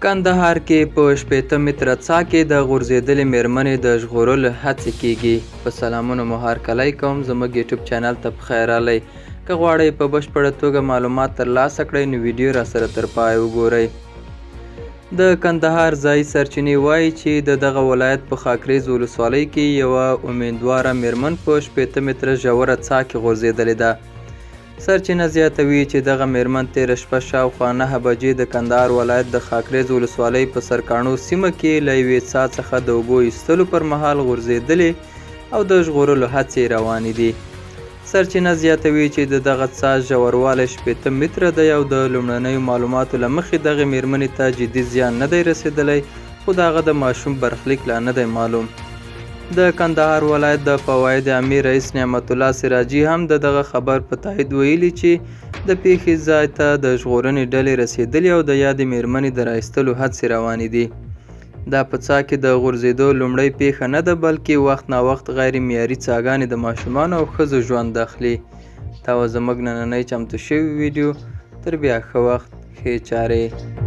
کندهار کې په 80 متره څاه کې د غورځېدلې میرمنې د ژغورلو هڅې کیږي. په سلامونو مو هرکلی کوم، زموږ یوټیوب چینل ته پخیر راغلی. که غواړئ په بشپړه توګه معلومات ترلاسه کړئ نو ویډیو راسره تر پای وګورئ. د کندهار ځایي سرچینې وایي چې د دغه ولایت په خاکریز ولسوالۍ کې یوه امیندواره میرمن په 80 متره ژوره څاه کې غورځېدلې ده. سرچینه زیاتوي چې دغه میرمن تېره شپه شاوخوا 9 بجې د کندهار ولایت د خاکریز ولسوالۍ په سرکاڼو سیمه کې له یوې څاه څخه د اوبو ایستلو پر مهال غورځېدلې او د ژغورلو هڅې روانې دي. سرچینه زیاتوي چې د دغه څاه ژوروالی 80 متره دی او د لومړنیو معلوماتو له مخې دغې میرمنې ته جدي زیان نه دی رسېدلی، خو د هغه د ماشوم برخلیک لا نه دی معلوم. د کندهار ولایت د فواید عامې رئیس نعمت الله سراجي هم د دغه خبر په تایید ویلي چې د پیښې ځای ته د ژغورنې ډلې رسېدلي او د یادې میرمنې د رایستلو هڅې روانې دي. دا په څاه کې د غورځېدو لومړۍ پیښه نه ده، بلکې وخت ناوخت غیر معیاري څاګانې د ماشومانو او ښځو ژوند اخلي. دا وه زموږ نننۍ چمتو شوې ویډیو. تر بیا ښه وخت، ښې چارې.